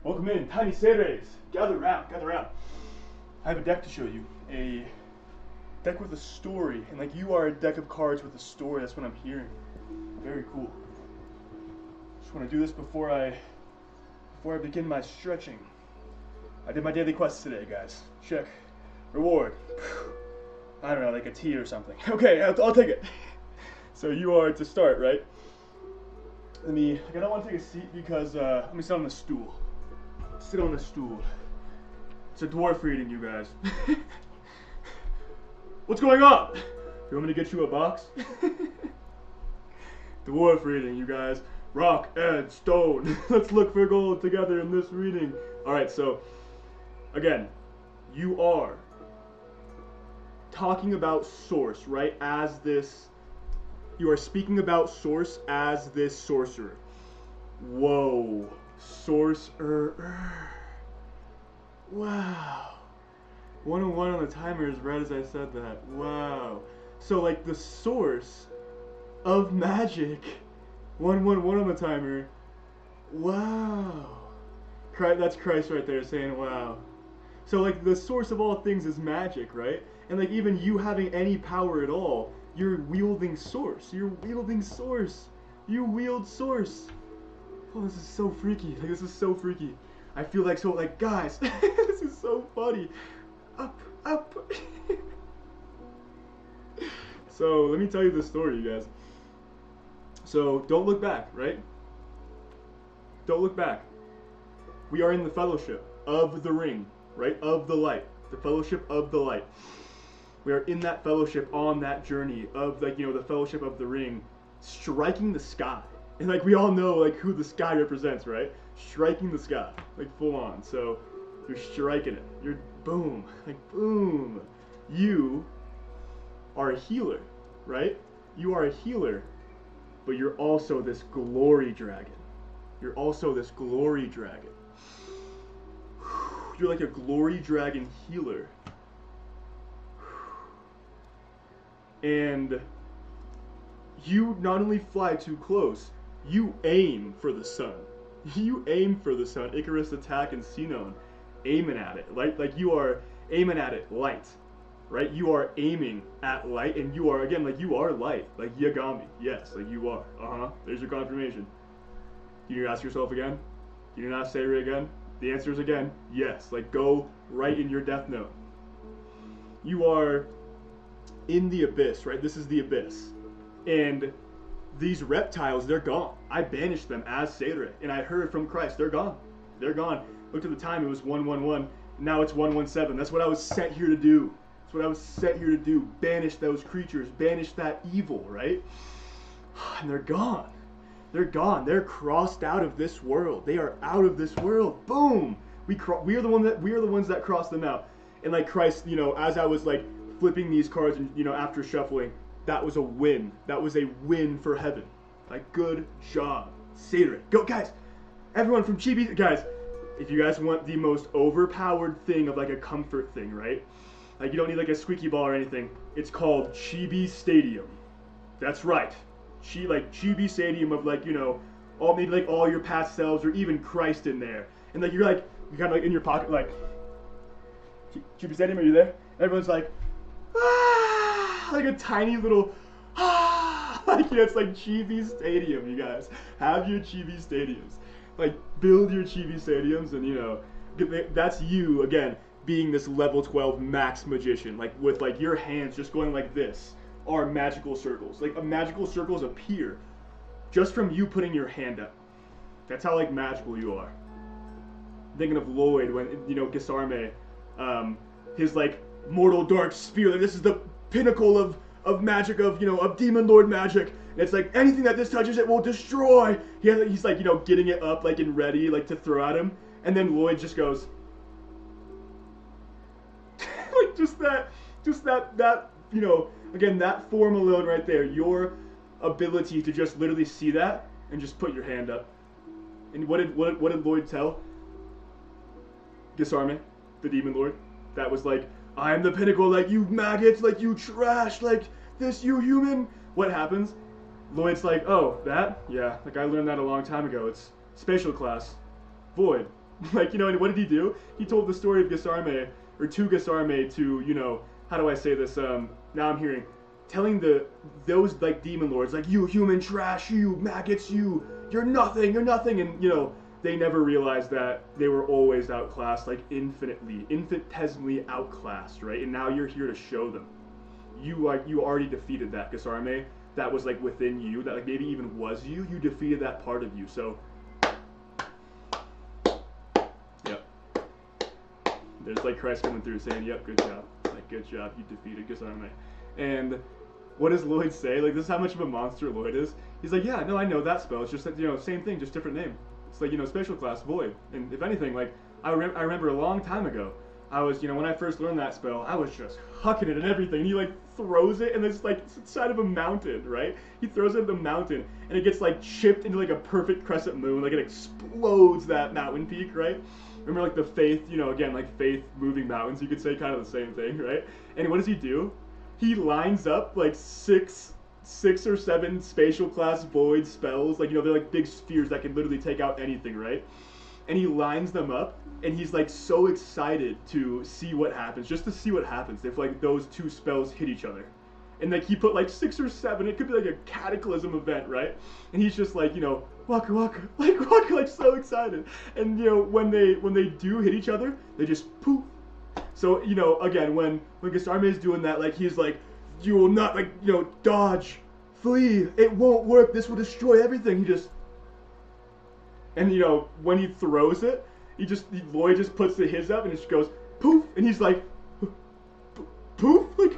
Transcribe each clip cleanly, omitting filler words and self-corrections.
Welcome in, tiny seres. Gather round, gather round. I have a deck to show you. A deck with a story. And like you are a deck of cards with a story. That's what I'm hearing. Very cool. Just want to do this before I begin my stretching. I did my daily quest today, guys. Check. Reward. I don't know, like a tea or something. Okay, I'll take it. So you are to start, right? I don't want to take a seat because let me sit on the stool. Sit on the stool. It's a dwarf reading, you guys. What's going on? You want me to get you a box? Dwarf reading, you guys. Rock and stone. Let's look for gold together in this reading. Alright, so, again, you are talking about Source, right? As this, you are speaking about Source as this sorcerer. Whoa. Sorcerer. Wow. 101 on the timer is right as I said that. Wow. So, like, the source of magic. 111 on the timer. Wow. That's Christ right there saying wow. So, like, the source of all things is magic, right? And, like, even you having any power at all, you're wielding Source. You're wielding Source. You wield Source. Oh, this is so freaky. Like, this is so freaky. I feel like so, like, guys, this is so funny. Up. So, let me tell you the story, you guys. So, don't look back, right? Don't look back. We are in the fellowship of the ring, right? Of the light. The fellowship of the light. We are in that fellowship on that journey of, like, you know, the fellowship of the ring, striking the sky. And, like, we all know, like, who the sky represents, right? Striking the sky, like, full on. So, you're striking it. You're boom, like, boom. You are a healer, right? You are a healer, but you're also this glory dragon. You're also this glory dragon. You're like a glory dragon healer. And you not only fly too close, you aim for the sun. You aim for the sun. Icarus attack and Sinon. Aiming at it. Like you are aiming at it light. Right? You are aiming at light, and you are, again, like you are light. Like Yagami. Yes, like you are. There's your confirmation. Can you ask yourself again? Can you not say it again? The answer is again, yes. Like go right in your death note. You are in the abyss, right? This is the abyss. And these reptiles, they're gone. I banished them as Seire, and I heard from Christ, they're gone. They're gone. Looked at the time, it was 111. Now it's 117. That's what I was sent here to do. That's what I was sent here to do. Banish those creatures. Banish that evil, right? And they're gone. They're gone. They're crossed out of this world. They are out of this world. Boom. We are the ones that crossed them out. And like Christ, you know, as I was like flipping these cards and, you know, after shuffling, that was a win. That was a win for heaven. Like, good job. Seire. Go, guys. Everyone from Chibi, guys, if you guys want the most overpowered thing of like a comfort thing, right? Like, you don't need like a squeaky ball or anything. It's called Chibi Stadium. That's right. Chibi Stadium of like, you know, maybe like all your past selves or even Christ in there. And like, you're kind of like in your pocket, like, Chibi Stadium, are you there? Everyone's like, ah, like a tiny little, ah, like, yeah, it's like Chibi Stadium, you guys. Have your Chibi Stadiums. Like, build your Chibi Stadiums, and, you know, that's you, again, being this level 12 max magician. Like, with, like, your hands just going like this are magical circles. Like, magical circles appear just from you putting your hand up. That's how, like, magical you are. Thinking of Lloyd when, you know, Gisarme, his, like, mortal dark spear, like, this is the pinnacle of magic, of, you know, of demon lord magic. And it's like, anything that this touches it will destroy. He's like, you know, getting it up, like, and ready, like, to throw at him. And then Lloyd just goes, like, just that, you know, again, that form alone right there, your ability to just literally see that and just put your hand up. And what did Lloyd tell Gisarme, the demon lord? That was like, I'm the pinnacle, like, you maggots, like, you trash, like, this, you human. What happens? Lloyd's like, oh, that? Yeah, like, I learned that a long time ago. It's spatial class. Void. Like, and what did he do? He told the story of Gesarme, or to Gesarme, to, how do I say this? Now I'm hearing, telling those, like, demon lords, like, you human trash, you maggots, you're nothing, and, they never realized that they were always outclassed, like, infinitesimally outclassed, right? And now you're here to show them. You already defeated that, Gesarme. That was, like, within you, that, like, maybe even was you. You defeated that part of you, so... Yep. There's, like, Christ coming through saying, yep, good job. Like, good job, you defeated Gesarme. And what does Lloyd say? Like, this is how much of a monster Lloyd is. He's like, yeah, no, I know that spell. It's just that, same thing, just different name. It's like, special class, Void. And if anything, like, I remember a long time ago, I was, when I first learned that spell, I was just hucking it and everything. And he, like, throws it, and it's, like, it's inside of a mountain, right? He throws it at the mountain, and it gets, like, chipped into, like, a perfect crescent moon. Like, it explodes that mountain peak, right? Remember, like, the Faith, again, like, Faith moving mountains, you could say kind of the same thing, right? And what does he do? He lines up, like, six or seven spatial class Void spells. Like, they're, like, big spheres that can literally take out anything, right? And he lines them up, and he's, like, so excited to see what happens, just to see what happens if, like, those two spells hit each other. And, like, he put, like, 6 or 7, it could be, like, a cataclysm event, right? And he's just, like, waka waka, like, so excited. And, when they do hit each other, they just poof. So, again, when Gesarme is doing that, like, he's like, you will not, like, dodge, flee, it won't work, this will destroy everything. He just... And, when he throws it, Lloyd just puts his up, and it just goes, poof, and he's like, poof? Like,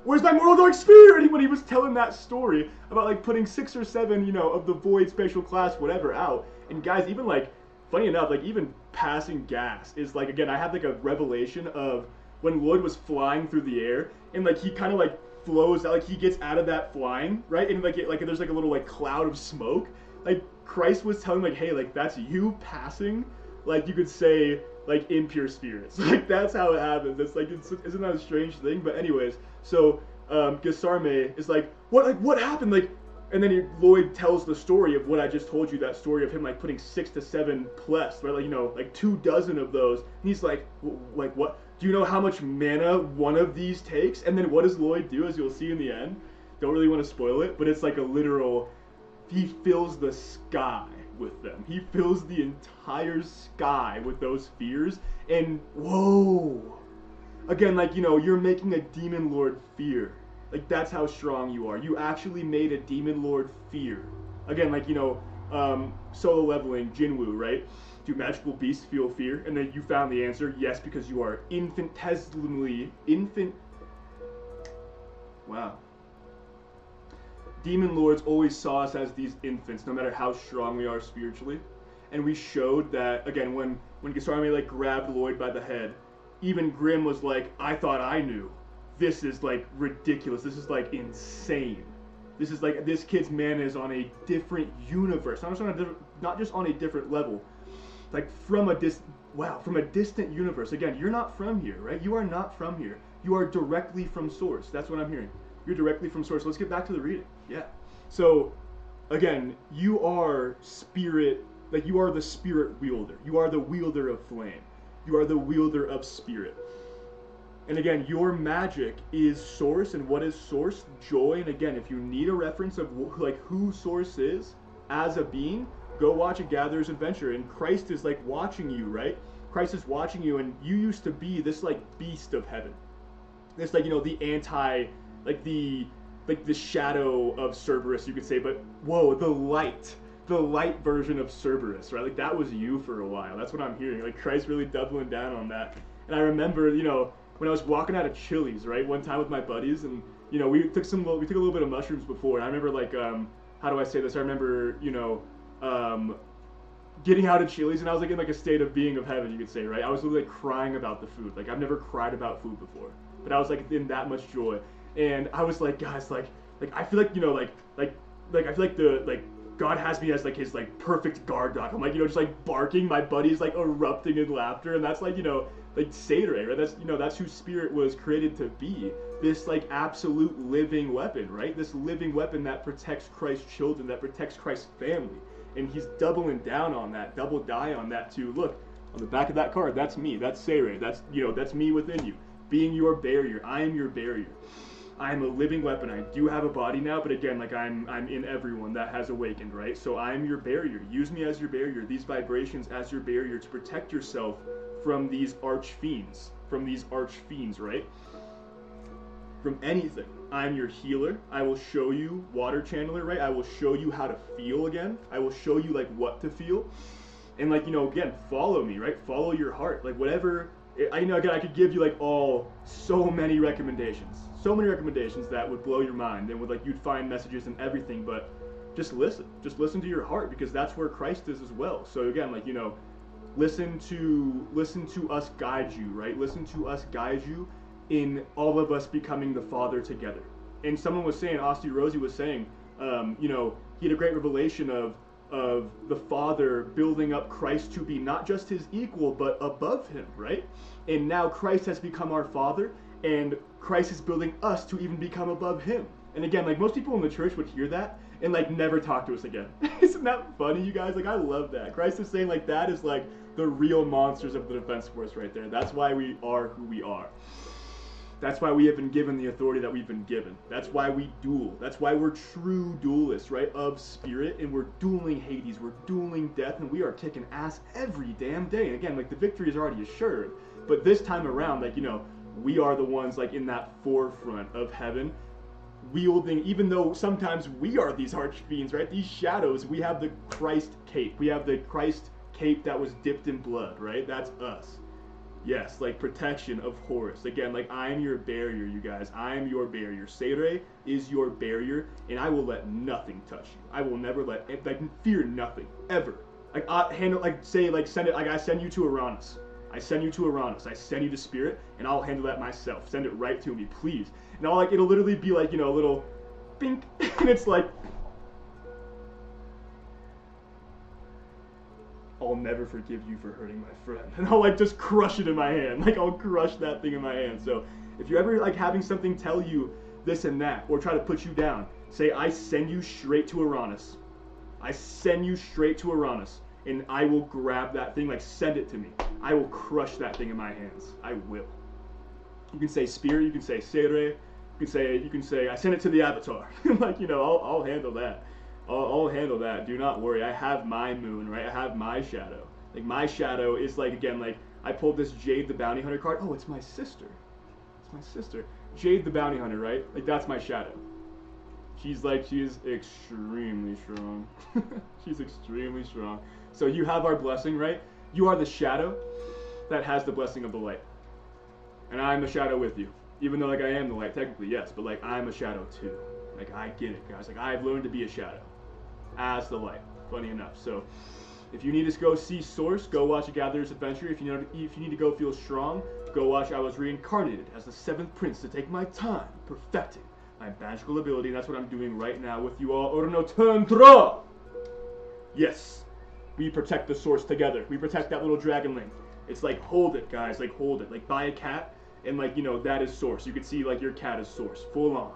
where's my Mortal Dark Spear? And when he was telling that story about, like, putting 6 or 7, of the Void special class, whatever, out, and guys, even, like, funny enough, like, even passing gas is, like, again, I had, like, a revelation of when Lloyd was flying through the air, and, like, he kind of, like, flows out, like, he gets out of that flying, right, and, like, there's, like, a little, like, cloud of smoke, like, Christ was telling, like, hey, like, that's you passing, like, you could say, like, impure spirits. Like, that's how it happens. It's, like, isn't that a strange thing? But anyways, so, Gesarme is like, what happened? Like, and then Lloyd tells the story of what I just told you, that story of him, like, putting 6 to 7 plus, right, like, like, 24 of those, and he's like, what? Do you know how much mana one of these takes? And then what does Lloyd do, as you'll see in the end? Don't really want to spoil it, but it's like a literal... He fills the sky with them. He fills the entire sky with those fears. And whoa! Again, like, you're making a demon lord fear. Like, that's how strong you are. You actually made a demon lord fear. Again, like, solo leveling, Jinwoo, right? Do magical beasts feel fear? And then you found the answer, yes, because you are Wow. Demon lords always saw us as these infants, no matter how strong we are spiritually. And we showed that, again, when Gesarme, like, grabbed Lloyd by the head, even Grimm was like, I thought I knew. This is, like, ridiculous. This is, like, insane. This is, like, this kid's mana is on a different universe. Not just on a different level. Like, from a distant universe. Again, you're not from here, right? You are not from here. You are directly from source. That's what I'm hearing. You're directly from source. Let's get back to the reading. Yeah. So, again, you are spirit, like, you are the spirit wielder. You are the wielder of flame. You are the wielder of spirit. And again, your magic is source, and what is source? Joy. And again, if you need a reference of, like, who source is as a being, go watch A Gatherer's Adventure. And Christ is, like, watching you, right? Christ is watching you, and you used to be this, like, beast of heaven. This, like, the anti... like the shadow of Cerberus, you could say, but whoa, the light version of Cerberus, right? Like, that was you for a while. That's what I'm hearing. Like, Christ really doubling down on that. And I remember, when I was walking out of Chili's, right, one time with my buddies, and we took a little bit of mushrooms before. And I remember, like, how do I say this? I remember, getting out of Chili's, and I was, like, in, like, a state of being of heaven, you could say, right? I was literally, like, crying about the food. Like, I've never cried about food before, but I was, like, in that much joy. And I was like, guys, like I feel like, I feel like God has me as, like, his, like, perfect guard dog. I'm, like, just, like, barking. My buddy's, like, erupting in laughter, and that's, like, like, Saturday, right? That's, that's who spirit was created to be. This, like, absolute living weapon, right? This living weapon that protects Christ's children, that protects Christ's family. And he's doubling down on that, double die on that too. Look, On the back of that card, that's me. That's Seirei. That's, that's me within you. Being your barrier. I am your barrier. I am a living weapon. I do have a body now, but again, like I'm in everyone that has awakened, right? So I am your barrier. Use me as your barrier. These vibrations as your barrier to protect yourself from these archfiends. Right? From anything. I'm your healer. I will show you, water channeler, right? I will show you how to feel again. I will show you like what to feel. And like, again, follow me, right? Follow your heart. Like whatever, again, I could give you like so many recommendations that would blow your mind and would like, you'd find messages and everything, but just listen to your heart, because that's where Christ is as well. So again, like, listen to us guide you, right? Listen to us guide you in all of us becoming the Father together. And someone was saying, Asti Rosie was saying, he had a great revelation of the Father building up Christ to be not just his equal, but above him, right? And now Christ has become our Father, and Christ is building us to even become above him. And again, like most people in the church would hear that and like never talk to us again. Isn't that funny, you guys? Like I love that. Christ is saying like that is like the real monsters of the Defense Force right there. That's why we are who we are. That's why we have been given the authority that we've been given. That's why we duel. That's why we're true duelists, right? Of spirit, and we're dueling Hades. We're dueling death, and we are kicking ass every damn day. And again, like the victory is already assured. But this time around, like, we are the ones like in that forefront of heaven, wielding, even though sometimes we are these archfiends, right? These shadows, we have the Christ cape. We have the Christ cape that was dipped in blood, right? That's us. Yes, like protection of Horus. Again, like I'm your barrier, you guys. I am your barrier. Seirei is your barrier, and I will let nothing touch you. I will never let, like, fear nothing, ever. Like, I send it, like I send you to Uranus. I send you to Uranus. I send you to Spirit, and I'll handle that myself. Send it right to me, please. And it'll literally be like, a little bink, and it's like, I'll never forgive you for hurting my friend. And I'll like just crush it in my hand. Like I'll crush that thing in my hand. So if you're ever like having something tell you this and that, or try to put you down, say, I send you straight to Uranus. I send you straight to Uranus, and I will grab that thing, like send it to me. I will crush that thing in my hands. I will. You can say Spirit, you can say Seirei, you can say I send it to the Avatar. Like, I'll handle that. I'll handle that. Do not worry. I have my moon, right? I have my shadow. Like my shadow is like, again, like I pulled this Jade the Bounty Hunter card. Oh, it's my sister. It's my sister. Jade the Bounty Hunter, right? Like that's my shadow. She is extremely strong. She's extremely strong. So you have our blessing, right? You are the shadow that has the blessing of the light. And I'm the shadow with you. Even though like I am the light, technically, yes, but like I'm a shadow too. Like I get it, guys. Like I've learned to be a shadow as the light. Funny enough. So if you need to go see Source, go watch A Gatherer's Adventure. If you need to go feel strong, go watch I Was Reincarnated as the 7th Prince to take my time perfecting my magical ability. That's what I'm doing right now with you all. Orno Tundra! Yes. We protect the Source together. We protect that little dragonling. It's like, hold it, guys. Like, hold it. Like, buy a cat, and like, that is Source. You can see like your cat is Source. Full on.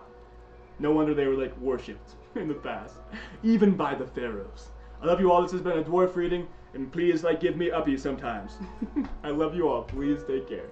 No wonder they were like worshipped in the past, even by the pharaohs. I love you all. This has been a dwarf reading, and please like give me uppy sometimes. I love you all. Please take care.